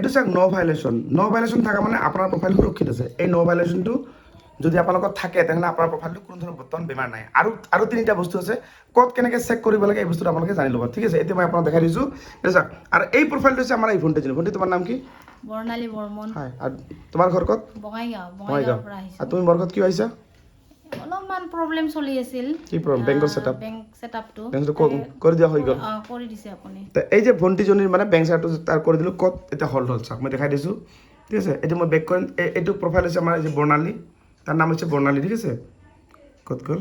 এইটো চাওক নো ভাইলেশ্যন থকা মানে আপোনাৰ প্ৰফাইল সুৰক্ষিত আছে এই নো ভাইলেশ্যনটো যদি আপোনালোকৰ থাকে তেনেহ'লে আপোনাৰ প্ৰফাইলটো কোনো ধৰণৰ বৰ্তমান বেমাৰ নাই আৰু তিনিটা বস্তু আছে ক'ত কেনেকৈ চেক কৰিব লাগে এই বস্তুটো আপোনালোকে জানি ল'ব ঠিক আছে এতিয়া মই আপোনাক দেখাই দিছোঁ এইটো চাওক আৰু এই প্ৰফাইলটো হৈছে আমাৰ এই ভণ্টি তোমাৰ নাম কি বৰ্ণালী বৰ্মন হয় আৰু তোমাৰ ঘৰ ক'ত বঙাইগাঁৱৰ পৰা আহিছোঁ আৰু তুমি বৰগত কিয় আহিছা অলপমান প্ৰব্লেম চলি আছিল কি প্ৰব্লেম বেংকৰ ছেটআপ বেংক ছেটআপটো কৰি দিয়া হৈ গ'ল কৰি দিছে আপুনি এই যে ভণ্টিজনীৰ মানে বেংক ছেটআপটো তাৰ কৰি দিলোঁ ক'ত এতিয়া হ'ল চাওক মই দেখাই দিছোঁ ঠিক আছে এইটো মই বেক কৰিম এইটো প্ৰফাইল হৈছে আমাৰ এই যে বৰ্ণালী তাৰ নাম হৈছে বৰ্ণালী ঠিক আছে ক'ত গ'ল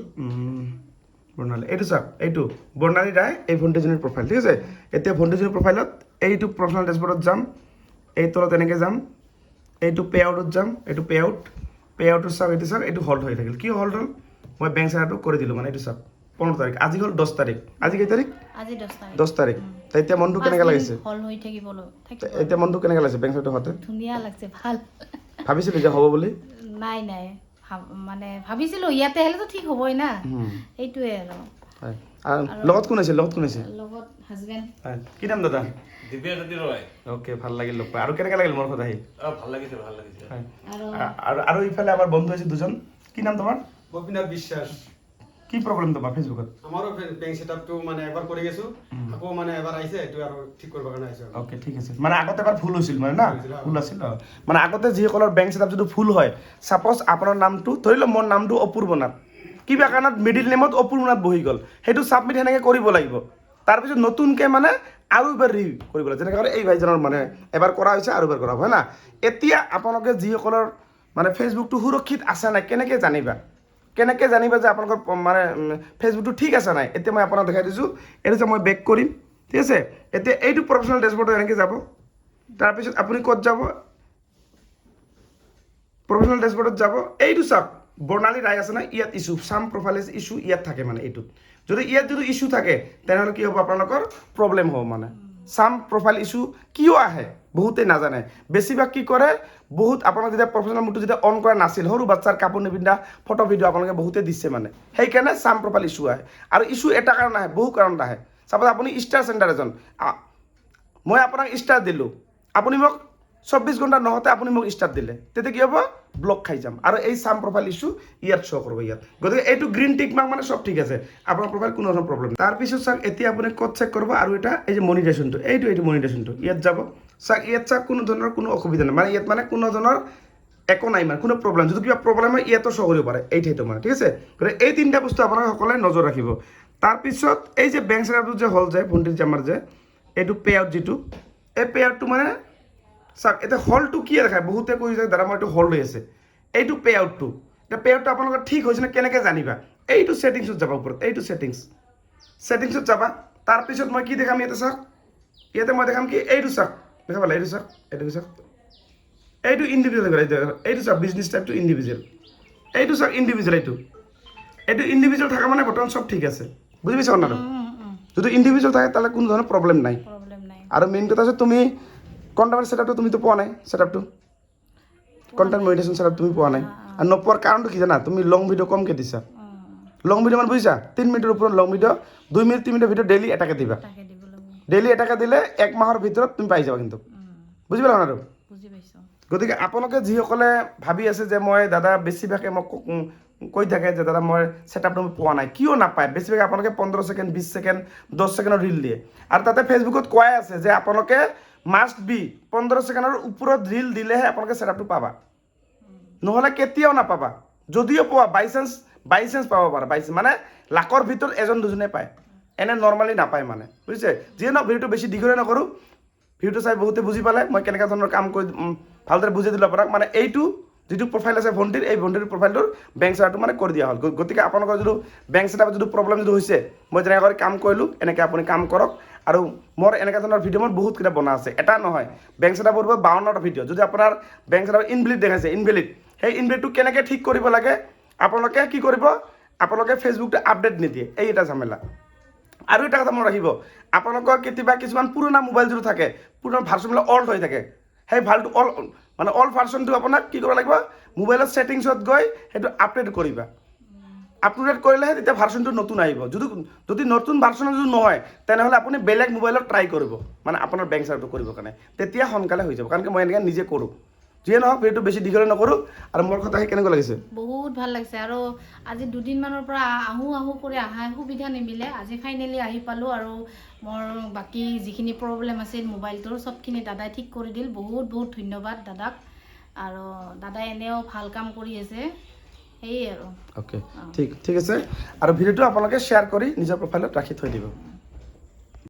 বৰ্ণালী এইটো চাওক এইটো বৰ্ণালী ৰায় এই ভণ্টিজনীৰ প্ৰফাইল ঠিক আছে এতিয়া ভণ্টিজনীৰ প্ৰফাইলত এইটো পাৰ্চনেল ডেছবৰ্ডত যাম এই তলত এনেকৈ যাম এইটো পে আউটত যাম এইটো পে আউটত চাওক এইটো হল্ড হৈ থাকিল কিয় হল্ড হ'ল মই বেংক ছেটআপটো কৰি দিলোঁ মানে এইটো চাওক 15 তাৰিখ আজি হ'ল 10 তাৰিখ আজি কেই তাৰিখ আজি 10 তাৰিখ এতিয়া মনটো কেনেকৈ লাগিছে হল হৈ থাকিবলৈ এতিয়া মনটো কেনেকৈ লাগিছে বেংক ছেটআপ হওঁতে ধুনীয়া লাগছে ভাল ভাবিছিলি যে হ'ব বুলি নাই মানে ভাবিছিলোঁ ইয়াতে হ'লেতো ঠিক হ'বই না সেইটোৱে আৰু লগত কোন আছে লগত হাজবেণ্ড কি নাম দাদা দিব্যাজ্যোতি ৰয় অ'কে ভাল লাগিল লগ পাই আৰু কেনেকৈ লাগিল মোৰ কথা আহি ভাল লাগিছে আৰু ইফালে আমাৰ বন্ধু আছে দুজন কি নাম তোমাৰ গোপীনাথ বিশ্বাস কি প্ৰব্লেম তোমাৰ ফেচবুকত আমাৰো বেংক ছেটআপটো মানে এবাৰ কৰি গেছো আকৌ মানে এবাৰ আহিছে এইটো আৰু ঠিক কৰিব কাৰণে আহিছে অ'কে ঠিক আছে মানে আগতে এবাৰ ভুল হৈছিল মানে না ভুল আছিল মানে আগতে যিসকলৰ বেংক ছেটআপ যদি ভুল হয় ছাপ'জ আপোনাৰ নামটো ধৰি লওক মোৰ নামটো অপূৰ্ব নাথ কিবা কাৰণত মিডিল নেমত অপূৰ্ব নাথ বহি গ'ল সেইটো ছাবমিট সেনেকৈ কৰিব লাগিব তাৰপিছত নতুনকৈ মানে আৰু এবাৰ কৰিব লাগে যেনেকৈ এই ভাইজনৰ মানে এবাৰ কৰা হৈছে আৰু এবাৰ কৰা হয় না এতিয়া আপোনালোকে যিসকলৰ মানে ফেচবুকটো সুৰক্ষিত আছে নাই কেনেকৈ জানিবা যে আপোনালোকৰ মানে ফেচবুকটো ঠিক আছে নাই এতিয়া মই আপোনাক দেখাই দিছোঁ এইটো যে মই বেক কৰিম ঠিক আছে এতিয়া এইটো প্ৰফেশ্যনেল ডেছবৰ্ডত এনেকৈ যাব তাৰপিছত আপুনি ক'ত যাব প্ৰফেশ্যনেল ডেছবৰ্ডত যাব এইটো চাওক বৰ্ণালী ৰায় আছে না ইয়াত ইছ্যু চাম প্ৰফাইল ইছ্যু ইয়াত থাকে মানে এইটোত যদি ইছ্যু থাকে তেনেহ'লে কি হ'ব আপোনালোকৰ প্ৰব্লেম হ'ব মানে চাম প্ৰফাইল ইছ্যু কিয় আহে বহুতেই নাজানে বেছিভাগ কি কৰে বহুত আপোনালোকে যেতিয়া প্ৰফেশ্যনেল মোডটো যেতিয়া অন কৰা নাছিল সৰু বাচ্চাৰ কাপোৰ নিপিন্ধা ফটো ভিডিঅ' আপোনালোকে বহুতে দিছে মানে সেইকাৰণে চাম প্ৰফাইল ইছ্যু আহে আৰু ইছ্যু এটা কাৰণ আহে বহু কাৰণত আহে চাপ'জ আপুনি ষ্টাৰ চেণ্টাৰ এজন মই আপোনাক ষ্টাৰ দিলোঁ আপুনি মোক 24 ঘণ্টা নহওঁতে আপুনি মোক ষ্টাৰ দিলে তেতিয়া কি হ'ব ব্লক খাই যাম আৰু এই চাম প্ৰফাইল ইছ্যু ইয়াত শ্ব' কৰিব ইয়াত গতিকে এইটো গ্ৰীণ টিক মাৰ্ক মানে চব ঠিক আছে আপোনাৰ প্ৰফাইল কোনো ধৰণৰ প্ৰব্লেম তাৰপিছত চাওক এতিয়া আপুনি ক'ত চেক কৰিব আৰু এটা এই যে মনিটাইজেশ্যনটো এইটো মনিটাইজেশ্যনটো ইয়াত যাব চাওক ইয়াত চাওক কোনো ধৰণৰ কোনো অসুবিধা নাই মানে ইয়াত মানে কোনো ধৰণৰ একো নাই মানে কোনো প্ৰব্লেম যদি কিবা প্ৰব্লেম হয় ইয়াতো শ্ব' কৰিব পাৰে এই ঠাইটো মানে ঠিক আছে গতিকে এই তিনিটা বস্তু আপোনালোকে সকলোৱে নজৰ ৰাখিব তাৰপিছত এই যে বেংক ছেটআপটো যে হ'ল যে ভণ্টিৰ যে আমাৰ যে এইটো পে আউট যিটো এই পে আউটটো মানে চাওক এতিয়া হলটো কি দেখায় বহুতে কৈ যায় দাদা মই এইটো হল হৈ আছে এইটো পে আউটটো এতিয়া পে আউটটো আপোনালোকৰ ঠিক হৈছে নে কেনেকৈ জানিবা এইটো ছেটিংছত যাবা ওপৰত এইটো ছেটিংছত যাবা তাৰপিছত মই কি দেখাম ইয়াতে চাওক ইয়াতে মই দেখাম কি এইটো চাওক দেখা পালে এইটো চাওক এইটো ইণ্ডিভিজুৱেল এইটো চাওক বিজনেছ টাইপটো ইণ্ডিভিজুৱেল এইটো চাওক ইণ্ডিভিজুৱেল এইটো ইণ্ডিভিজুৱেল থকা মানে বৰ্তমান চব ঠিক আছে বুজি পাইছা কথাটো যদি ইণ্ডিভিজুৱেল থাকে তাহলে কোনো ধৰণৰ প্ৰব্লেম নাই আৰু মেইন কথা হৈছে তুমি কণ্টেণ্ট ছেটআপটো তুমিতো পোৱা নাই ছেটআপটো কণ্টেণ্ট মনিটাইজেশ্যন ছেটআপ তুমি পোৱা নাই আৰু নোপোৱাৰ কাৰণটো কি জানা তুমি লং ভিডিঅ' কমকৈ দিছা লং ভিডিঅ' মানে বুজিছা 3 মিনিটৰ ওপৰত লং ভিডিঅ' 2 মিনিট 3 মিনিটৰ ভিডিঅ' ডেইলি এটাকে দিবা ডেইলি এটাকে দিলে 1 মাহৰ ভিতৰত তুমি পাই যাবা কিন্তু বুজি পালা কথাটো গতিকে আপোনালোকে যিসকলে ভাবি আছে যে মই দাদা বেছিভাগে মোক কৈ থাকে যে দাদা মই ছেটআপটো পোৱা নাই কিয় নাপায় বেছিভাগে আপোনালোকে 15 ছেকেণ্ড 20 ছেকেণ্ড 10 ছেকেণ্ডৰ ৰিল দিয়ে আৰু তাতে ফেচবুকত কোৱাই আছে যে আপোনালোকে মাষ্ট বি 15 ছেকেণ্ডৰ ওপৰত ৰিল দিলেহে আপোনালোকে ছেটআপটো পাবা নহ'লে কেতিয়াও নাপাবা যদিও পোৱা বাই চান্স পাব পাৰা মানে লাখৰ ভিতৰত এজন দুজনে পায় এনে নৰ্মেলি নাপায় মানে বুজিছে যিয়ে নহওক ভিডিঅ'টো বেছি দীঘলীয়া নকৰোঁ ভিডিঅ'টো চাই বহুতে বুজি পালে মই কেনেকুৱা ধৰণৰ কাম কৰি ভালদৰে বুজাই দিলোঁ আপোনাক মানে এইটো যিটো প্ৰফাইল আছে ভণ্টিৰ এই ভণ্টিৰ প্ৰফাইলটোৰ বেংক ছেটআপটো মানে কৰি দিয়া হ'ল গতিকে আপোনালোকৰ যদি বেংক ছেটআপত যদি প্ৰব্লেম যদি হৈছে মই যেনেকৈ কৰি কাম কৰিলোঁ এনেকৈ আপুনি কাম কৰক আৰু মোৰ এনেকুৱা ধৰণৰ ভিডিঅ' মোৰ বহুত কিটা বনা আছে এটা নহয় বেংক ছেটআপৰ 52টা ভিডিঅ' যদি আপোনাৰ বেংক ছেটআপ ইনভেলিড দেখাইছে ইনভেলিড সেই ইনভেলিডটো কেনেকৈ ঠিক কৰিব লাগে আপোনালোকে কি কৰিব আপোনালোকে ফেচবুকটো আপডেট নিদিয়ে এই এটা ঝামেলা আৰু এটা কথা মনত ৰাখিব আপোনালোকৰ কেতিয়াবা কিছুমান পুৰণা মোবাইল যদি থাকে পুৰণা ভাৰ্চনবিলাক অল্ড হৈ থাকে সেই ভালটো অল্ড ভাৰ্চনটো আপোনাক কি কৰিব লাগিব মোবাইলৰ ছেটিংছত গৈ সেইটো আপডেট কৰিবা আপটুডেট কৰিলেহে তেতিয়া ভাৰ্চনটো নতুন আহিব যদি নতুন ভাৰ্চন যদি নহয় তেনেহ'লে আপুনি বেলেগ মোবাইলত ট্ৰাই কৰিব মানে আপোনাৰ বেংক চাৰ্ভটো কৰিবৰ কাৰণে তেতিয়া সোনকালে হৈ যাব কাৰণ মই এনেকৈ নিজে কৰোঁ যিয়ে নহওক ভিডিঅ'টো বেছি দীঘলে নকৰোঁ আৰু মোৰ কথা কেনেকুৱা লাগিছে বহুত ভাল লাগিছে আৰু আজি দুদিনমানৰ পৰা আহোঁ কৰি অহা সুবিধা নিমিলে আজি ফাইনেলি আহি পালোঁ আৰু মোৰ বাকী যিখিনি প্ৰব্লেম আছিল মোবাইলটোৰ চবখিনি দাদাই ঠিক কৰি দিল বহুত ধন্যবাদ দাদাক আৰু দাদাই এনেও ভাল কাম কৰি আছে সেয়ে আৰু অ'কে ঠিক আছে আৰু ভিডিঅ'টো আপোনালোকে শ্বেয়াৰ কৰি নিজৰ প্ৰফাইলত ৰাখি থৈ দিব